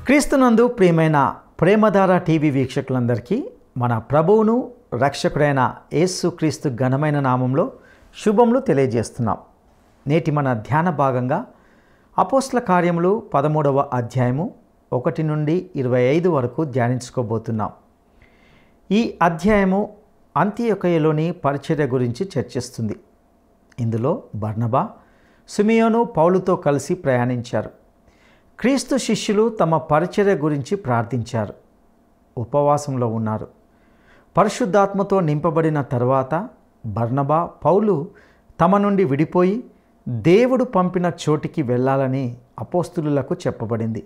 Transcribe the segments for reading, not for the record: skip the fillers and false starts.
క్రీస్తునందు ప్రియమైన ప్రేమధార టీవీ వీక్షకులందరికీ మన ప్రభువును రక్షకుడైన యేసు క్రీస్తు ఘనమైన నామంలో శుభములు తెలియజేస్తున్నాం. నేటి మన ధ్యాన భాగంగా అపోస్తల కార్యములు 13వ అధ్యాయము 1 నుండి 25 వరకు ధ్యానించుకోబోతున్నాం. ఈ అధ్యాయము అంతియొకయలోని పరిచర్య గురించి చర్చిస్తుంది. ఇందులో బర్నబా, సిమియోను, పౌలుతో కలిసి ప్రయాణించారు. క్రీస్తు శిష్యులు తమ పరిచర్య గురించి ప్రార్థించారు, ఉపవాసంలో ఉన్నారు. పరిశుద్ధాత్మతో నింపబడిన తరువాత బర్నబా, పౌలు తమ నుండి విడిపోయి దేవుడు పంపిన చోటికి వెళ్ళాలని అపోస్తులులకు చెప్పబడింది.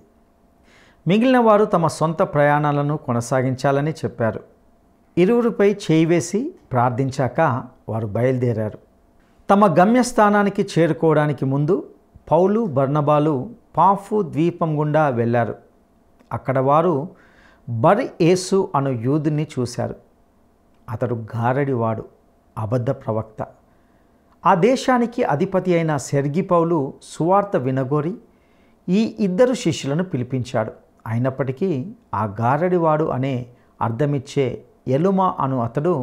మిగిలిన వారు తమ సొంత ప్రయాణాలను కొనసాగించాలని చెప్పారు. ఇరువురిపై చేయి వేసి ప్రార్థించాక వారు బయలుదేరారు. తమ గమ్యస్థానానికి చేరుకోవడానికి ముందు పౌలు, బర్నబాలు పాఫు ద్వీపం గుండా వెళ్ళారు. అక్కడ వారు బర్ యేసు అను యూదుని చూశారు. అతడు గారడివాడు, అబద్ధ ప్రవక్త. ఆ దేశానికి అధిపతి అయిన సెర్గి పౌలు సువార్త వినగోరి ఈ ఇద్దరు శిష్యులను పిలిపించాడు. అయినప్పటికీ ఆ గారడివాడు అనే అర్థమిచ్చే ఎలుమా అను అతడు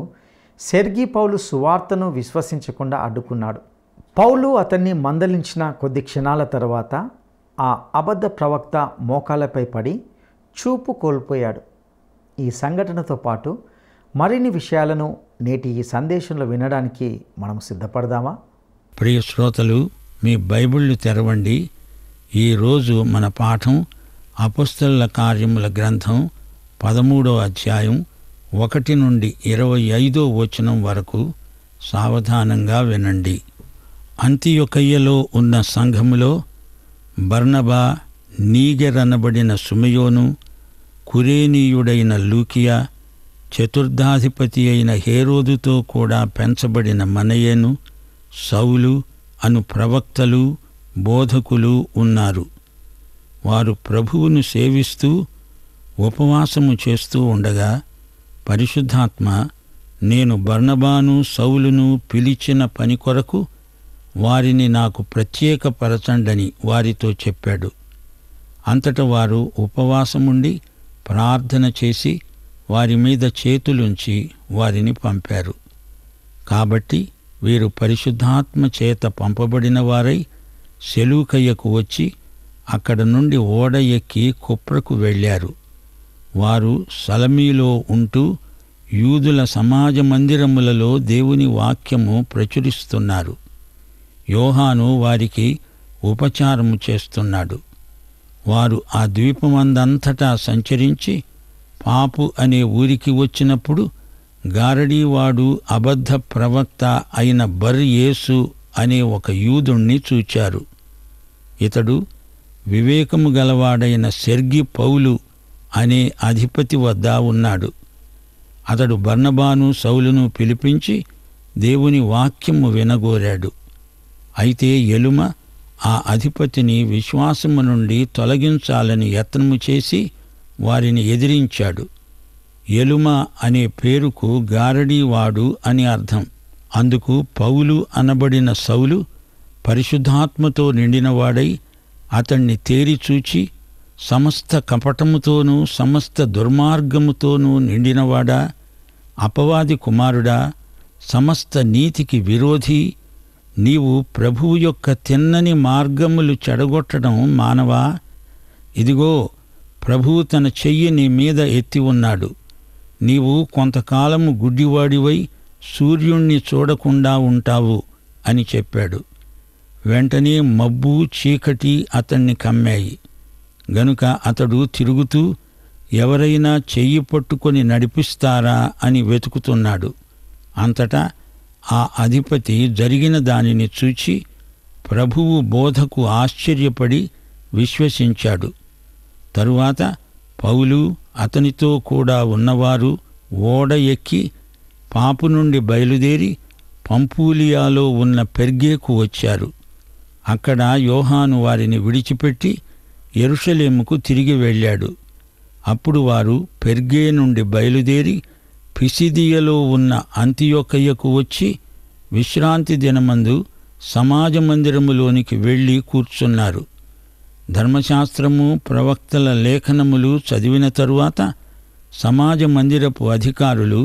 సెర్గి పౌలు సువార్తను విశ్వసించకుండా అడ్డుకున్నాడు. పౌలు అతన్ని మందలించిన కొద్ది క్షణాల తర్వాత ఆ అబద్ధ ప్రవక్త మోకాళ్ళపై పడి చూపు కోల్పోయాడు. ఈ సంఘటనతో పాటు మరిన్ని విషయాలను నేటి ఈ సందేశంలో వినడానికి మనం సిద్ధపడదామా? ప్రియ శ్రోతలు, మీ బైబిళ్ళు తెరవండి. ఈరోజు మన పాఠం అపోస్తలుల కార్యముల గ్రంథం 13వ అధ్యాయం 1 నుండి 25వ వచనం వరకు. సావధానంగా వినండి. అంతియొకయ్యలో ఉన్న సంఘములో బర్నబా, నీగెరనబడిన సుమయోను, కురేనీయుడైన లూకియా, చతుర్థాధిపతి అయిన హేరోదుతో కూడా పెంచబడిన మనయేను, సౌలు అను ప్రవక్తలు, బోధకులు ఉన్నారు. వారు ప్రభువును సేవిస్తూ ఉపవాసము చేస్తూ ఉండగా పరిశుద్ధాత్మ, నేను బర్నబాను, సౌలును పిలిచిన పని కొరకు వారిని నాకు ప్రత్యేకపరచండని వారితో చెప్పాడు. అంతటా వారు ఉపవాసముండి ప్రార్థన చేసి వారి మీద చేతులుంచి వారిని పంపారు. కాబట్టి వీరు పరిశుద్ధాత్మ చేత పంపబడిన వారై సెలూకయ్యకు వచ్చి అక్కడ నుండి ఓడ ఎక్కి కుప్రకు వెళ్ళారు. వారు సలమీలో ఉంటూ యూదుల సమాజ మందిరములలో దేవుని వాక్యము ప్రచురిస్తున్నారు. యోహాను వారికి ఉపచారము చేస్తున్నాడు. వారు ఆ ద్వీపమందంతటా సంచరించి పాపు అనే ఊరికి వచ్చినప్పుడు గారడీవాడు, అబద్ధ ప్రవక్త అయిన బర్ యేసు అనే ఒక యూదుణ్ణి చూచారు. ఇతడు వివేకము గలవాడైన సెర్గి పౌలు అనే అధిపతి వద్ద ఉన్నాడు. అతడు బర్నబాను, సౌలును పిలిపించి దేవుని వాక్యము వినగోరాడు. అయితే ఎలుమ ఆ అధిపతిని విశ్వాసము నుండి తొలగించాలని యత్నము చేసి వారిని ఎదిరించాడు. ఎలుమ అనే పేరుకు గారడీవాడు అని అర్థం. అందుకు పౌలు అనబడిన సౌలు పరిశుద్ధాత్మతో నిండినవాడై అతణ్ణి తేరిచూచి, సమస్త కపటముతోనూ సమస్త దుర్మార్గముతోనూ నిండినవాడా, అపవాది కుమారుడా, సమస్త నీతికి విరోధి, నీవు ప్రభువు యొక్క తిన్నని మార్గములు చెడగొట్టడం మానవా? ఇదిగో, ప్రభువు తన చెయ్యి నీ మీద ఎత్తి ఉన్నాడు. నీవు కొంతకాలము గుడ్డివాడివై సూర్యుణ్ణి చూడకుండా ఉంటావు అని చెప్పాడు. వెంటనే మబ్బు, చీకటి అతన్ని కమ్మాయి. గనుక అతడు తిరుగుతూ ఎవరైనా చెయ్యి పట్టుకొని నడిపిస్తారా అని వెతుకుతున్నాడు. అంతటా ఆ అధిపతి జరిగిన దానిని చూచి ప్రభువు బోధకు ఆశ్చర్యపడి విశ్వసించాడు. తరువాత పౌలు, అతనితో కూడా ఉన్నవారు ఓడ ఎక్కి పాపు నుండి బయలుదేరి పంపూలియాలో ఉన్న పెర్గేకు వచ్చారు. అక్కడ యోహాను వారిని విడిచిపెట్టి యెరూషలేముకు తిరిగి వెళ్ళాడు. అప్పుడు వారు పెర్గే నుండి బయలుదేరి పిసిదియలో ఉన్న అంతియొకయ్యకు వచ్చి విశ్రాంతి దినమందు సమాజ మందిరములోనికి వెళ్ళి కూర్చున్నారు. ధర్మశాస్త్రము ప్రవక్తల లేఖనములు చదివిన తరువాత సమాజ మందిరపు అధికారులు,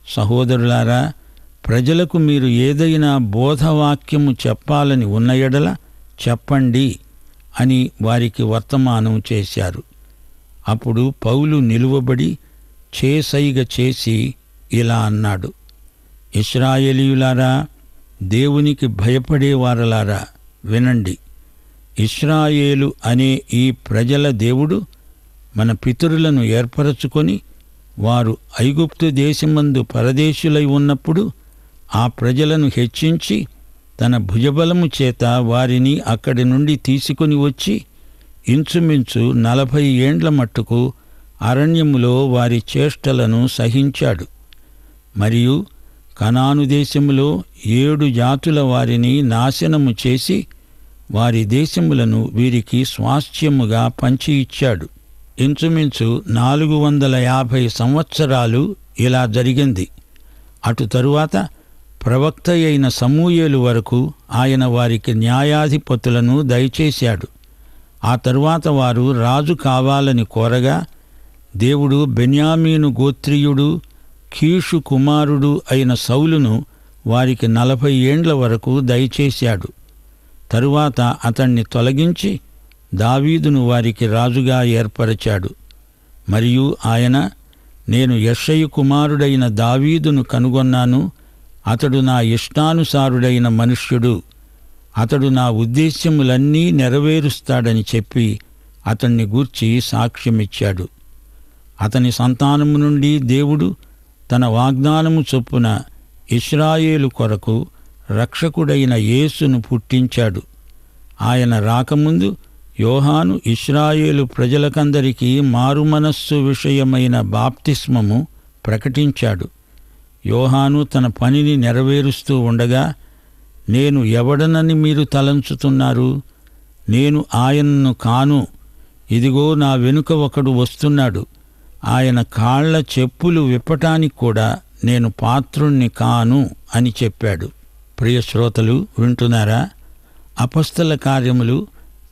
సహోదరులారా, ప్రజలకు మీరు ఏదైనా బోధవాక్యము చెప్పాలని ఉన్న ఎడల చెప్పండి అని వారికి వర్తమానం చేశారు. అప్పుడు పౌలు నిలువబడి చేసైగ చేసి ఇలా అన్నాడు: ఇశ్రాయేలీయులారా, దేవునికి భయపడేవారలారా, వినండి. ఇశ్రాయేలు అనే ఈ ప్రజల దేవుడు మన పితరులను ఏర్పరచుకొని వారు ఐగుప్తు దేశమందు పరదేశులై ఉన్నప్పుడు ఆ ప్రజలను హెచ్చించి తన భుజబలము చేత వారిని అక్కడి నుండి తీసుకొని వచ్చి ఇంచుమించు 40 ఏండ్ల మట్టుకు అరణ్యములో వారి చేష్టలను సహించాడు. మరియు కనాను దేశములో 7 జాతుల వారిని నాశనము చేసి వారి దేశములను వీరికి స్వాస్థ్యముగా పంచి ఇచ్చాడు. ఇంచుమించు 450 సంవత్సరాలు ఇలా జరిగింది. అటు తరువాత ప్రవక్త అయిన సమూయేలు వరకు ఆయన వారికి న్యాయాధిపతులను దయచేశాడు. ఆ తరువాత వారు రాజు కావాలని కోరగా దేవుడు బెన్యామీను గోత్రీయుడు, కీషు కుమారుడు అయిన సౌలును వారికి 40 ఏండ్ల వరకు దయచేశాడు. తరువాత అతణ్ణి తొలగించి దావీదును వారికి రాజుగా ఏర్పరచాడు. మరియు ఆయన, నేను యెష్షయి కుమారుడైన దావీదును కనుగొన్నాను, అతడు నా ఇష్టానుసారుడైన మనుష్యుడు, అతడు నా ఉద్దేశ్యములన్నీ నెరవేరుస్తాడని చెప్పి అతన్ని గూర్చి సాక్ష్యమిచ్చాడు. అతని సంతానము నుండి దేవుడు తన వాగ్దానము చొప్పున ఇశ్రాయేలు కొరకు రక్షకుడైన యేసును పుట్టించాడు. ఆయన రాకముందు యోహాను ఇశ్రాయేలు ప్రజలకందరికీ మారుమనస్సు విషయమైన బాప్తిస్మము ప్రకటించాడు. యోహాను తన పనిని నెరవేరుస్తూ ఉండగా, నేను ఎవడనని మీరు తలంచుతున్నారు? నేను ఆయనను కాను, ఇదిగో నా వెనుక ఒకడు వస్తున్నాడు, ఆయన కాళ్ల చెప్పులు విప్పటానికి కూడా నేను పాత్రుణ్ణి కాను అని చెప్పాడు. ప్రియ శ్రోతలు, వింటున్నారా? అపొస్తల కార్యములు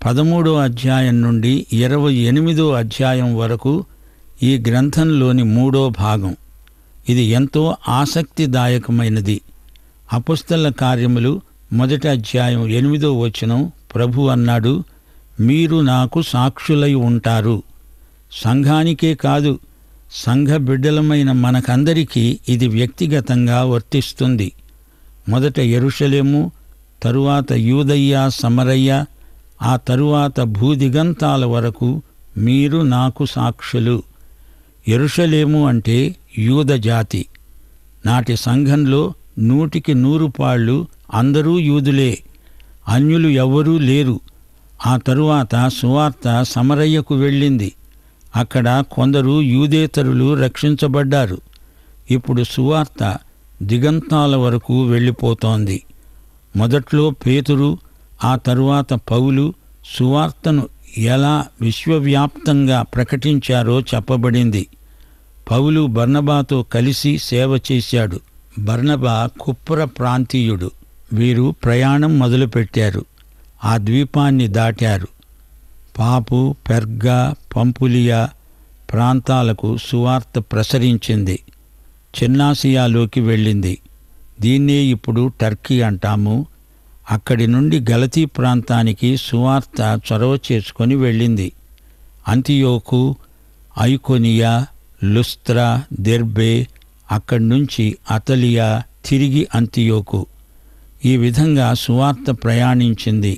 13వ అధ్యాయం నుండి 28వ అధ్యాయం వరకు ఈ గ్రంథంలోని 3వ భాగం. ఇది ఎంతో ఆసక్తిదాయకమైనది. అపొస్తల కార్యములు 1వ అధ్యాయం 8వ వచనం, ప్రభు అన్నాడు, మీరు నాకు సాక్షులై ఉంటారు. సంఘానికే కాదు, సంఘ బిడ్డలమైన మనకందరికీ ఇది వ్యక్తిగతంగా వర్తిస్తుంది. మొదట యెరూషలేము, తరువాత యూదయ్య, సమరయ్య, ఆ తరువాత భూదిగంతాల వరకు మీరు నాకు సాక్షులు. యెరూషలేము అంటే యూద జాతి. నాటి సంఘంలో 100కి 100 పాళ్ళు అందరూ యూదులే, అన్యులు ఎవ్వరూ లేరు. ఆ తరువాత సువార్త సమరయ్యకు వెళ్ళింది. అక్కడ కొందరు యూదేతరులు రక్షించబడ్డారు. ఇప్పుడు సువార్త దిగంతాల వరకు వెళ్ళిపోతోంది. మొదట్లో పేతురు, ఆ తరువాత పౌలు సువార్తను ఎలా విశ్వవ్యాప్తంగా ప్రకటించారో చెప్పబడింది. పౌలు బర్నబాతో కలిసి సేవ చేశాడు. బర్నబా కుప్ర ప్రాంతీయుడు. వీరు ప్రయాణం మొదలుపెట్టారు. ఆ ద్వీపాన్ని దాటారు. పాపు, పెర్గా, పంపులియా ప్రాంతాలకు సువార్త ప్రసరించింది. చిన్నాసియాలోకి వెళ్ళింది. దీన్నే ఇప్పుడు టర్కీ అంటాము. అక్కడి నుండి గలతీ ప్రాంతానికి సువార్త చొరవ చేసుకొని వెళ్ళింది. అంతియోకు, ఐకోనియా, లుస్త్రా, దెర్బే, అక్కడి నుంచి అతలియా, తిరిగి అంతియోకు. ఈ విధంగా సువార్త ప్రయాణించింది.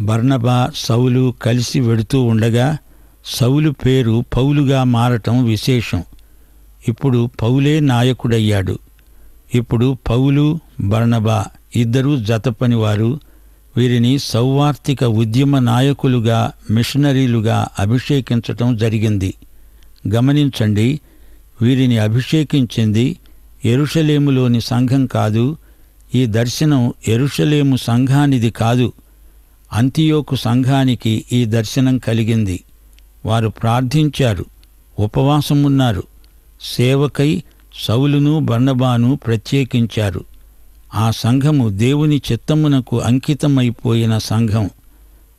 బర్నబా, సౌలు కలిసి వెడుతూ ఉండగా సౌలు పేరు పౌలుగా మారటం విశేషం. ఇప్పుడు పౌలే నాయకుడయ్యాడు. ఇప్పుడు పౌలు, బర్నబా ఇద్దరూ జతపనివారు. వీరిని సౌవార్తిక ఉద్యమ నాయకులుగా, మిషనరీలుగా అభిషేకించటం జరిగింది. గమనించండి, వీరిని అభిషేకించింది యెరూషలేములోని సంఘం కాదు. ఈ దర్శనం యెరూషలేము సంఘానిది కాదు. అంతియోకు సంఘానికి ఈ దర్శనం కలిగింది. వారు ప్రార్థించారు, ఉపవాసమున్నారు. సేవకై సౌలును, బర్నబాను ప్రత్యేకించారు. ఆ సంఘము దేవుని చిత్తమునకు అంకితమైపోయిన సంఘం.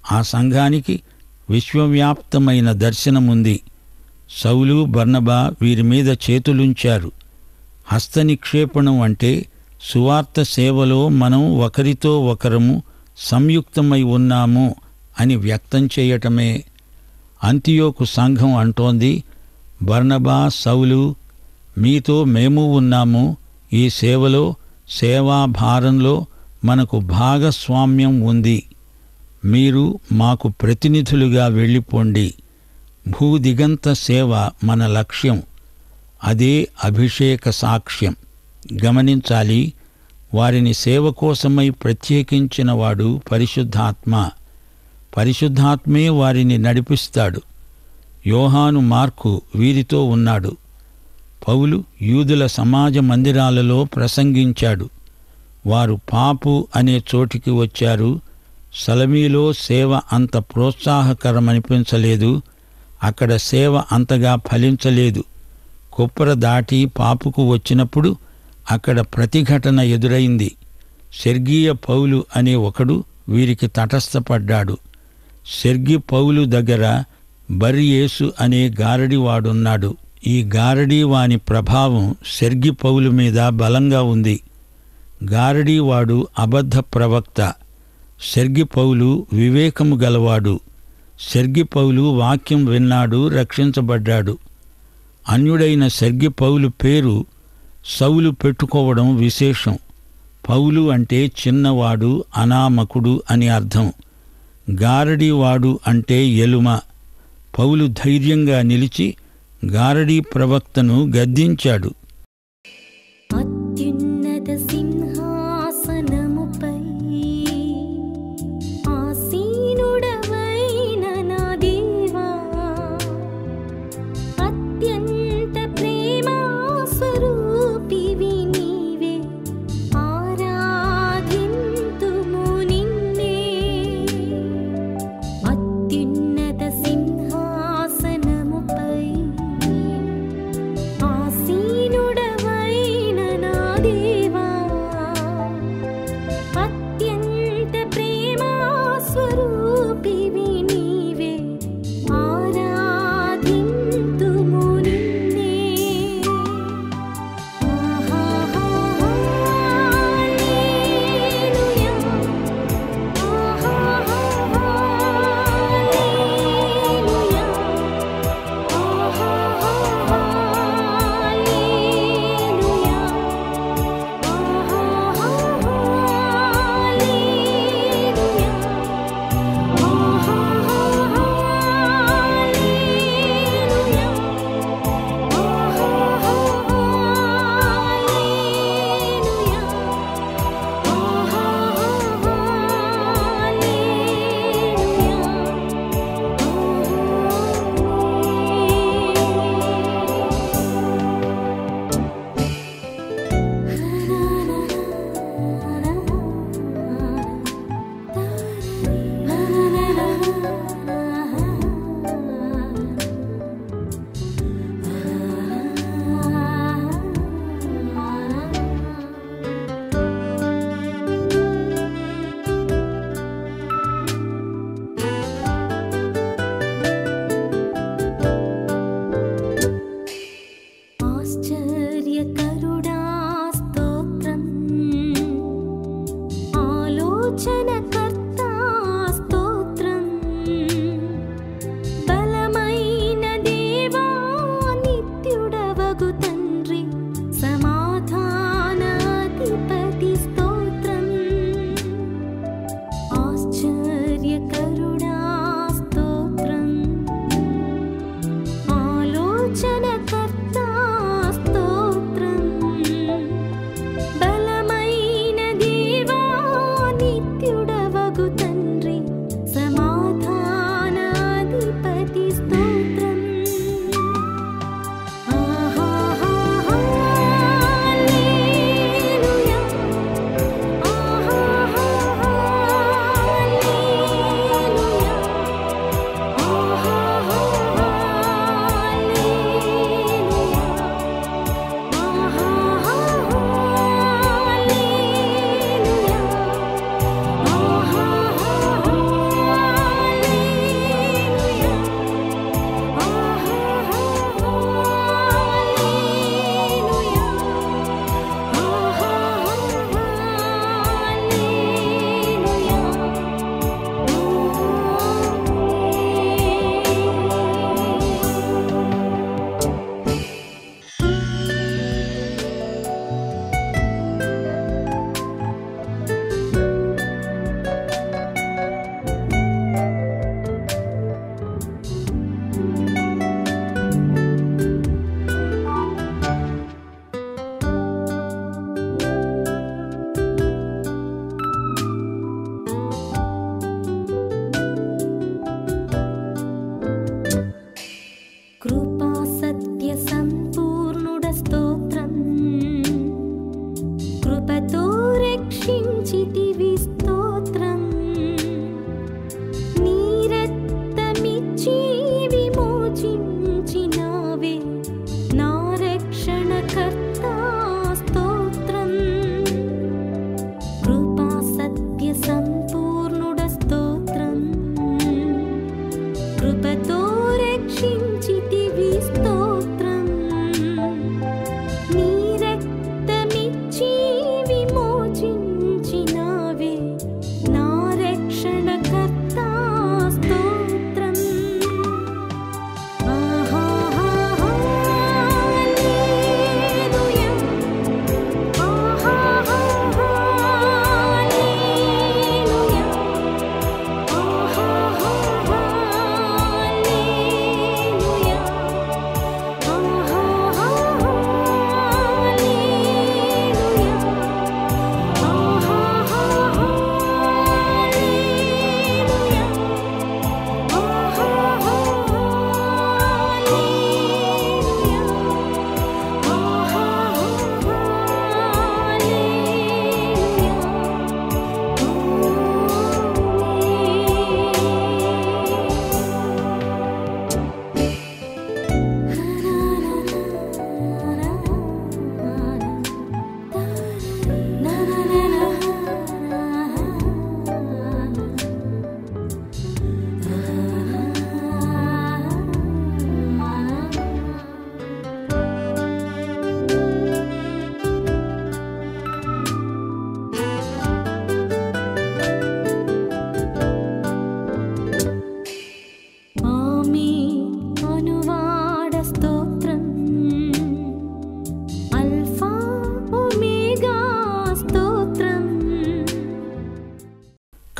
ఆ సంఘానికి విశ్వవ్యాప్తమైన దర్శనముంది. సౌలు, బర్నబా వీరి మీద చేతులుంచారు. హస్తనిక్షేపణం అంటే సువార్త సేవలో మనం ఒకరితో ఒకరము సంయుక్తమై ఉన్నాము అని వ్యక్తం చేయటమే. అంతియోకు సంఘం అంటోంది, బర్నబా, సౌలు, మీతో మేము ఉన్నాము. ఈ సేవలో, సేవాభారంలో మనకు భాగస్వామ్యం ఉంది. మీరు మాకు ప్రతినిధులుగా వెళ్ళిపోండి. భూదిగంత సేవ మన లక్ష్యం. అదే అభిషేక సాక్ష్యం. గమనించాలి, వారిని సేవ కోసమై ప్రత్యేకించినవాడు పరిశుద్ధాత్మ. పరిశుద్ధాత్మే వారిని నడిపిస్తాడు. యోహాను, మార్కు వీరితో ఉన్నాడు. పౌలు యూదుల సమాజ మందిరాలలో ప్రసంగించాడు. వారు పాపు అనే చోటికి వచ్చారు. సలమీలో సేవ అంత ప్రోత్సాహకరమనిపించలేదు. అక్కడ సేవ అంతగా ఫలించలేదు. కుప్పర దాటి పాపుకు వచ్చినప్పుడు అక్కడ ప్రతిఘటన ఎదురైంది. సెర్గీయ పౌలు అనే ఒకడు వీరికి తటస్థపడ్డాడు. సెర్గి పౌలు దగ్గర బర్యేసు అనే గారడివాడున్నాడు. ఈ గారడీవాని ప్రభావం సెర్గి పౌలు మీద బలంగా ఉంది. గారడీవాడు అబద్ధ ప్రవక్త. సెర్గి పౌలు వివేకము గలవాడు. సెర్గి పౌలు వాక్యం విన్నాడు, రక్షించబడ్డాడు. అన్యుడైన సెర్గి పౌలు పేరు సౌలు పెట్టుకోవడం విశేషం. పౌలు అంటే చిన్నవాడు, అనామకుడు అని అర్థం. గారడీవాడు అంటే ఎలుమ. పౌలు ధైర్యంగా నిలిచి గారడీ ప్రవక్తను గద్దించాడు. అత్యున్నత సింహాసనముపై ఆసీనుడవైన నా దేవా, అత్యంత ప్రేమా స్వరూపివి నీవే, ఆరాధింతుము నిన్నే. అత్యున్నత సింహాసనముపై ఆసీనుడవైన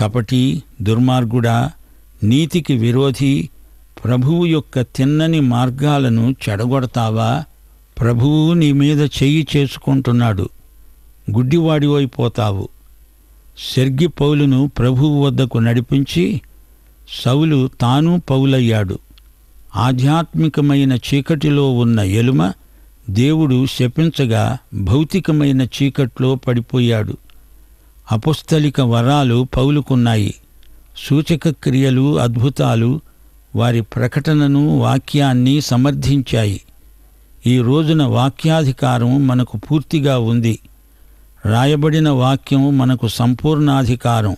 కపటి, దుర్మార్గుడా, నీతికి విరోధి, ప్రభువు యొక్క తిన్నని మార్గాలను చెడగొడతావా? ప్రభువు నీ మీద చెయ్యి చేసుకుంటున్నాడు, గుడ్డివాడివైపోతావు. సెర్గి పౌలును ప్రభువు వద్దకు నడిపించి సౌలు తాను పౌలయ్యాడు. ఆధ్యాత్మికమైన చీకటిలో ఉన్న ఎలుమ దేవుడు శపించగా భౌతికమైన చీకట్లో పడిపోయాడు. అపొస్తలిక వరాలు పౌలుకున్నాయి. సూచక క్రియలు, అద్భుతాలు వారి ప్రకటనను, వాక్యాన్ని సమర్థించాయి. ఈ రోజున వాక్యాధికారం మనకు పూర్తిగా ఉంది. రాయబడిన వాక్యం మనకు సంపూర్ణాధికారం.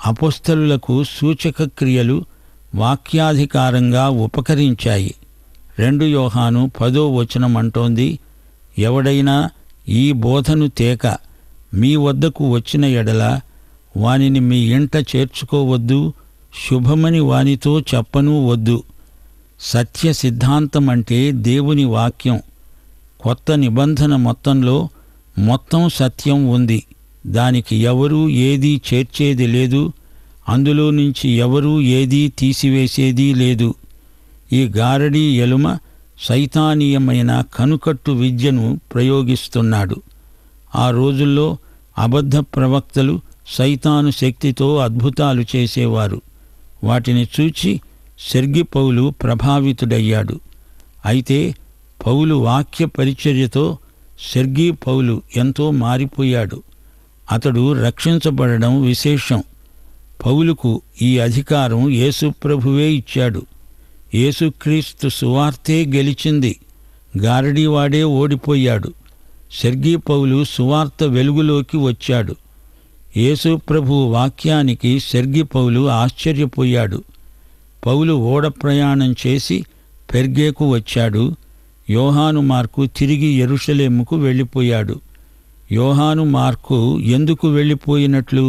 అపొస్తలులకు సూచక క్రియలు వాక్యాధికారంగా ఉపకరించాయి. 2 యోహాను 10వ వచనం అంటోంది, ఎవడైనా ఈ బోధను తేక మీ వద్దకు వచ్చిన ఎడల వానిని మీ ఇంట చేర్చుకోవద్దు, శుభమని వానితో చెప్పనూ వద్దు. సత్య సిద్ధాంతమంటే దేవుని వాక్యం. కొత్త నిబంధన మొత్తంలో మొత్తం సత్యం ఉంది. దానికి ఎవరూ ఏదీ చేర్చేది లేదు, అందులో నుంచి ఎవరూ ఏదీ తీసివేసేదీ లేదు. ఈ గారడీ ఎలుమ సైతానీయమైన కనుకట్టు విద్యను ప్రయోగిస్తున్నాడు. ఆ రోజుల్లో అబద్ధ ప్రవక్తలు సైతాను శక్తితో అద్భుతాలు చేసేవారు. వాటిని చూచి సెర్గి పౌలు ప్రభావితుడయ్యాడు. అయితే పౌలు వాక్య పరిచర్యతో సెర్గి పౌలు ఎంతో మారిపోయాడు. అతడు రక్షించబడడం విశేషం. పౌలుకు ఈ అధికారం యేసుప్రభువే ఇచ్చాడు. యేసుక్రీస్తు సువార్తే గెలిచింది, గారడీవాడే ఓడిపోయాడు. సెర్గి పౌలు సువార్త వెలుగులోకి వచ్చాడు. యేసుప్రభు వాక్యానికి సెర్గి పౌలు ఆశ్చర్యపోయాడు. పౌలు ఓడ ప్రయాణం చేసి పెర్గేకు వచ్చాడు. యోహాను మార్కు తిరిగి యెరూషలేముకు వెళ్ళిపోయాడు. యోహాను మార్కు ఎందుకు వెళ్ళిపోయినట్లు?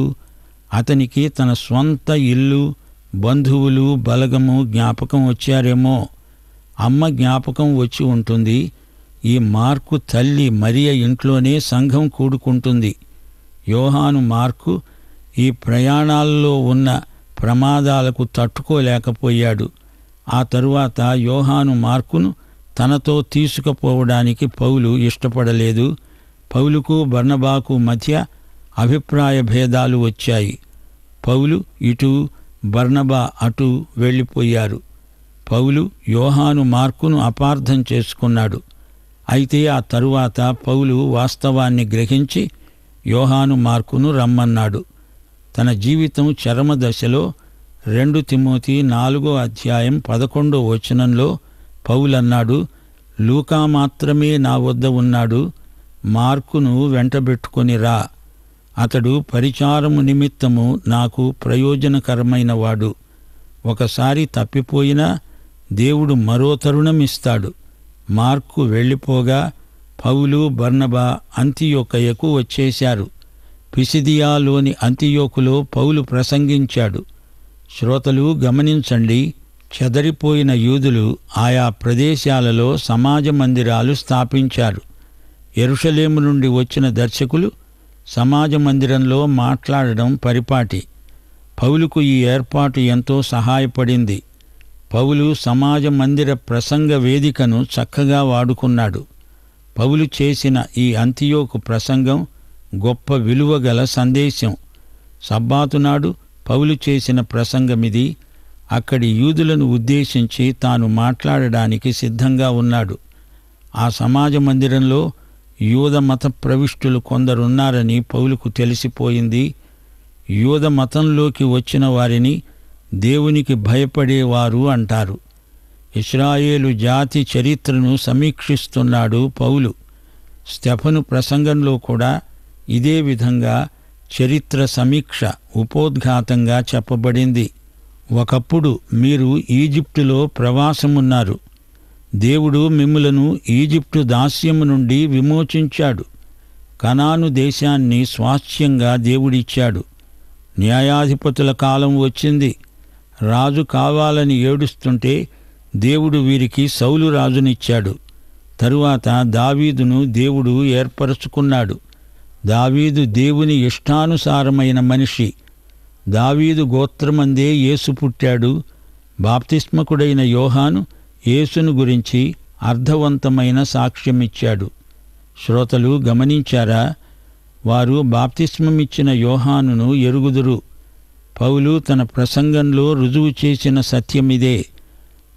అతనికి తన స్వంత ఇల్లు, బంధువులు, బలగము జ్ఞాపకం వచ్చారేమో. అమ్మ జ్ఞాపకం వచ్చి ఉంటుంది. ఈ మార్కు తల్లి మరియ ఇంట్లోనే సంఘం కూడుకుంటుంది. యోహాను మార్కు ఈ ప్రయాణాల్లో ఉన్న ప్రమాదాలకు తట్టుకోలేకపోయాడు. ఆ తరువాత యోహాను మార్కును తనతో తీసుకుపోవడానికి పౌలు ఇష్టపడలేదు. పౌలుకు బర్నబాకు మధ్య అభిప్రాయ భేదాలు వచ్చాయి. పౌలు ఇటు, బర్నబా అటు వెళ్ళిపోయారు. పౌలు యోహాను మార్కును అపార్థం చేసుకున్నాడు. అయితే ఆ తరువాత పౌలు వాస్తవాన్ని గ్రహించి యోహాను మార్కును రమ్మన్నాడు. తన జీవితం చరమదశలో 2 తిమోతి 4వ అధ్యాయం 11వ వచనంలో పౌలన్నాడు, లూకా మాత్రమే నా వద్ద ఉన్నాడు, మార్కును వెంటబెట్టుకొని రా. అతడు పరిచారము నిమిత్తము నాకు ప్రయోజనకరమైన వాడు. ఒకసారి తప్పిపోయినా దేవుడు మరో తరుణమిస్తాడు. మార్కు వెళ్ళిపోగా పౌలు, బర్నబా అంతియోకయకు వచ్చేశారు. పిసిదియాలోని అంతియోకులో పౌలు ప్రసంగించాడు. శ్రోతలు గమనించండి, చెదరిపోయిన యూదులు ఆయా ప్రదేశాలలో సమాజ మందిరాలు స్థాపించారు. యెరూషలేము నుండి వచ్చిన దర్శకులు సమాజ మందిరంలో మాట్లాడడం పరిపాటి. పౌలుకు ఈ ఏర్పాటు ఎంతో సహాయపడింది. పౌలు సమాజ మందిర ప్రసంగ వేదికను చక్కగా వాడుకున్నాడు. పౌలు చేసిన ఈ అంతియోకు ప్రసంగం గొప్ప విలువగల సందేశం. సబ్బాతునాడు పౌలు చేసిన ప్రసంగమిది. అక్కడి యూదులను ఉద్దేశించి తాను మాట్లాడడానికి సిద్ధంగా ఉన్నాడు. ఆ సమాజ మందిరంలో యూద మత ప్రవిష్టులు కొందరున్నారని పౌలుకు తెలిసిపోయింది. యూద మతంలోకి వచ్చిన వారిని దేవునికి భయపడేవారు అంటారు. ఇశ్రాయేలు జాతి చరిత్రను సమీక్షిస్తున్నాడు పౌలు. స్టెఫను ప్రసంగంలో కూడా ఇదే విధంగా చరిత్ర సమీక్ష ఉపోద్ఘాతంగా చెప్పబడింది. ఒకప్పుడు మీరు ఈజిప్టులో ప్రవాసమున్నారు. దేవుడు మిమ్ములను ఈజిప్టు దాస్యము నుండి విమోచించాడు. కనాను దేశాన్ని స్వాస్థ్యంగా దేవుడిచ్చాడు. న్యాయాధిపతుల కాలం వచ్చింది. రాజు కావాలని ఏడుస్తుంటే దేవుడు వీరికి సౌలు రాజునిచ్చాడు. తరువాత దావీదును దేవుడు ఏర్పరచుకున్నాడు. దావీదు దేవుని ఇష్టానుసారమైన మనిషి. దావీదు గోత్రమందే యేసు పుట్టాడు. బాప్తిస్మకుడైన యోహాను యేసును గురించి అర్థవంతమైన సాక్ష్యమిచ్చాడు. శ్రోతలు గమనించారా? వారు బాప్తిస్మమిచ్చిన యోహానును ఎరుగుదురు. పౌలు తన ప్రసంగంలో రుజువు చేసిన సత్యమిదే.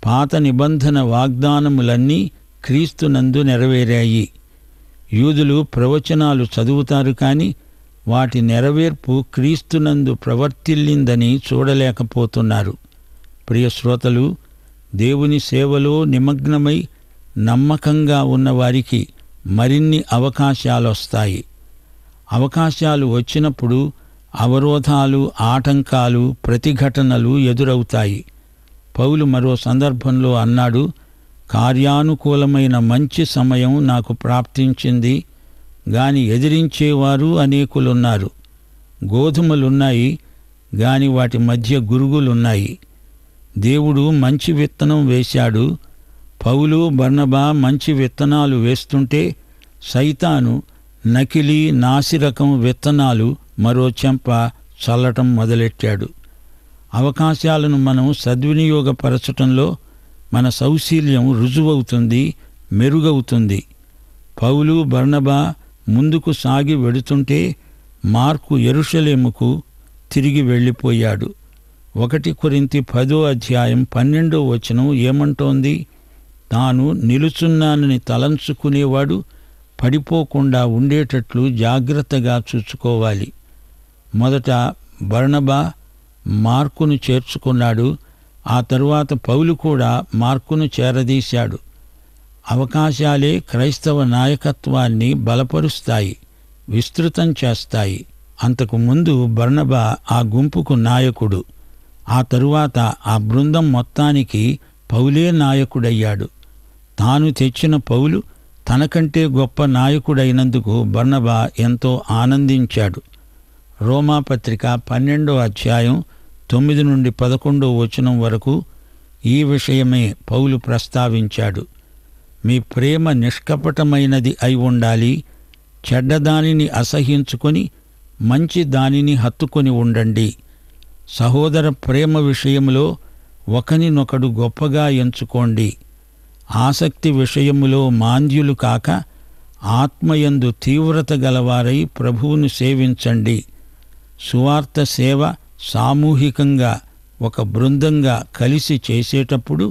పాత నిబంధన వాగ్దానములన్నీ క్రీస్తునందు నెరవేరాయి. యూదులు ప్రవచనాలు చదువుతారు కాని వాటి నెరవేర్పు క్రీస్తునందు ప్రవర్తిల్లిందని చూడలేకపోతున్నారు. ప్రియ శ్రోతలు, దేవుని సేవలో నిమగ్నమై నమ్మకంగా ఉన్నవారికి మరిన్ని అవకాశాలొస్తాయి. అవకాశాలు వచ్చినప్పుడు అవరోధాలు, ఆటంకాలు, ప్రతిఘటనలు ఎదురవుతాయి. పౌలు మరో సందర్భంలో అన్నాడు, కార్యానుకూలమైన మంచి సమయం నాకు ప్రాప్తించింది, గాని ఎదిరించేవారు అనేకులున్నారు. గోధుమలున్నాయి గాని వాటి మధ్య గురుగులున్నాయి. దేవుడు మంచి విత్తనం వేశాడు. పౌలు, బర్నబా మంచి విత్తనాలు వేస్తుంటే సైతాను నకిలీ, నాసిరకం విత్తనాలు మరో చెంప చల్లటం మొదలెట్టాడు. అవకాశాలను మనం సద్వినియోగపరచటంలో మన సౌశీల్యం రుజువవుతుంది, మెరుగవుతుంది. పౌలు, బర్నబా ముందుకు సాగి వెడుతుంటే మార్కు యెరూషలేముకు తిరిగి వెళ్ళిపోయాడు. 1 కొరింథీ 10:12 ఏమంటోంది? తాను నిలుచున్నానని తలంచుకునేవాడు పడిపోకుండా ఉండేటట్లు జాగ్రత్తగా చూసుకోవాలి. మొదట బర్నబా మార్కును చేర్చుకున్నాడు. ఆ తరువాత పౌలు కూడా మార్కును చేరదీశాడు. అవకాశాలే క్రైస్తవ నాయకత్వాన్ని బలపరుస్తాయి, విస్తృతం చేస్తాయి. అంతకు ముందు బర్నబా ఆ గుంపుకు నాయకుడు. ఆ తరువాత ఆ బృందం మొత్తానికి పౌలే నాయకుడయ్యాడు. తాను తెచ్చిన పౌలు తనకంటే గొప్ప నాయకుడైనందుకు బర్నబా ఎంతో ఆనందించాడు. రోమాపత్రిక 12:9-11 వరకు ఈ విషయమే పౌలు ప్రస్తావించాడు. మీ ప్రేమ నిష్కపటమైనది అయి ఉండాలి. చెడ్డదానిని అసహ్యించుకొని మంచి దానిని హత్తుకొని ఉండండి. సహోదర ప్రేమ విషయంలో ఒకనినొకడు గొప్పగా ఎంచుకోండి. ఆసక్తి విషయములో మాంద్యులు కాక ఆత్మయందు తీవ్రత గలవారై ప్రభువును సేవించండి. సువార్త సేవ సామూహికంగా ఒక బృందంగా కలిసి చేసేటప్పుడు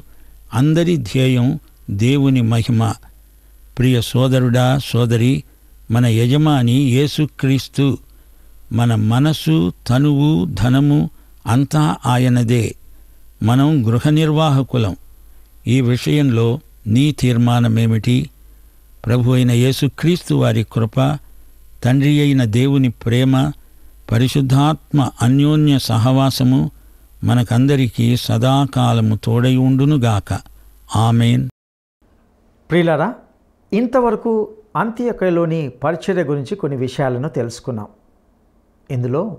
అందరి ధ్యేయం దేవుని మహిమ. ప్రియ సోదరుడా, సోదరి, మన యజమాని యేసుక్రీస్తు. మన మనసు, తనువు, ధనము అంతా ఆయనదే. మనం గృహ నిర్వాహకులం. ఈ విషయంలో నీ తీర్మానమేమిటి? ప్రభు అయిన యేసుక్రీస్తు వారి కృప, తండ్రి అయిన దేవుని ప్రేమ, పరిశుద్ధాత్మ అన్యోన్య సహవాసము మనకందరికీ సదాకాలము తోడై ఉండునుగాక. ఆమేన్. ప్రియులారా, ఇంతవరకు అంత్యొకయలోని పరిచర్య గురించి కొన్ని విషయాలను తెలుసుకున్నాం. ఇందులో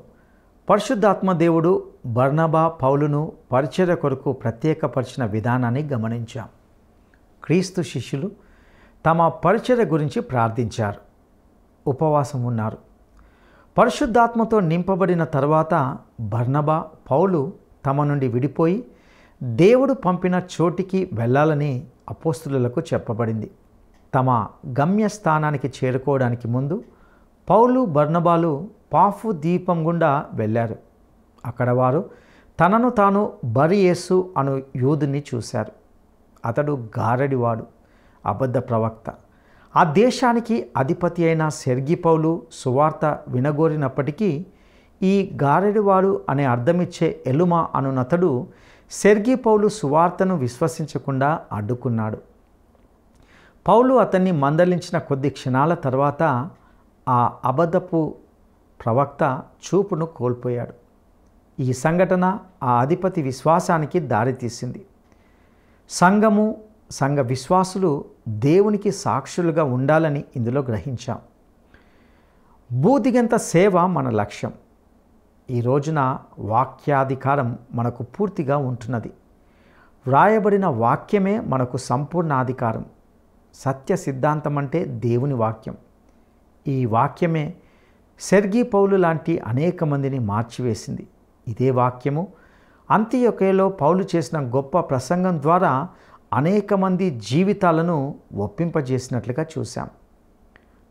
పరిశుద్ధాత్మ దేవుడు బర్నబా, పౌలును పరిచర్య కొరకు ప్రత్యేకపరిచిన విధానాన్ని గమనించాం. క్రీస్తు శిష్యులు తమ పరిచర్య గురించి ప్రార్థించారు, ఉపవాసం ఉన్నారు. పరిశుద్ధాత్మతో నింపబడిన తర్వాత బర్నబా, పౌలు తమ నుండి విడిపోయి దేవుడు పంపిన చోటికి వెళ్ళాలని అపోస్తలులకు చెప్పబడింది. తమ గమ్యస్థానానికి చేరుకోవడానికి ముందు పౌలు, బర్నబాలు పాఫు ద్వీపం గుండా వెళ్ళారు. అక్కడ వారు తనను తాను బర్యేసు అను యూదుని చూశారు. అతడు గారడివాడు, అబద్ధ ప్రవక్త. ఆ దేశానికి అధిపతి అయిన సెర్గి పౌలు సువార్త వినగోరినప్పటికీ ఈ గారడివాడు అనే అర్థమిచ్చే ఎలుమ అనునతడు సెర్గి పౌలు సువార్తను విశ్వసించకుండా అడ్డుకున్నాడు. పౌలు అతన్ని మందలించిన కొద్ది క్షణాల తర్వాత ఆ అబద్ధపు ప్రవక్త చూపును కోల్పోయాడు. ఈ సంఘటన ఆ అధిపతి విశ్వాసానికి దారితీసింది. సంఘము, సంఘ విశ్వాసులు దేవునికి సాక్షులుగా ఉండాలని ఇందులో గ్రహించాం. భూదిగంత సేవ మన లక్ష్యం. ఈ రోజున వాక్యాధికారం మనకు పూర్తిగా ఉంటున్నది. వ్రాయబడిన వాక్యమే మనకు సంపూర్ణ అధికారం. సత్య సిద్ధాంతం అంటే దేవుని వాక్యం. ఈ వాక్యమే సెర్గి పౌలు లాంటి అనేక మందిని మార్చివేసింది. ఇదే వాక్యము అంతియొకయలో పౌలు చేసిన గొప్ప ప్రసంగం ద్వారా అనేక మంది జీవితాలను ఒప్పింపజేసినట్లుగా చూశాం.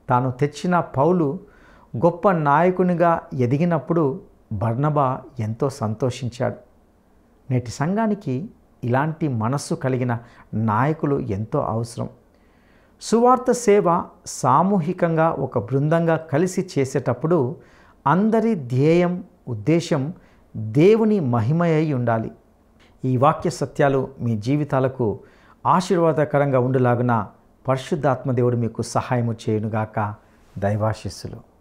తాను తెచ్చిన పౌలు గొప్ప నాయకునిగా ఎదిగినప్పుడు బర్నబా ఎంతో సంతోషించాడు. నేటి సంఘానికి ఇలాంటి మనస్సు కలిగిన నాయకులు ఎంతో అవసరం. సువార్త సేవ సామూహికంగా ఒక బృందంగా కలిసి చేసేటప్పుడు అందరి ధ్యేయం, ఉద్దేశం దేవుని మహిమయ్యి ఉండాలి. ఈ వాక్య సత్యాలు మీ జీవితాలకు ఆశీర్వాదకరంగా ఉండులాగున పరిశుద్ధాత్మ దేవుడు మీకు సహాయము చేయునుగాక. దైవాశీస్సులు.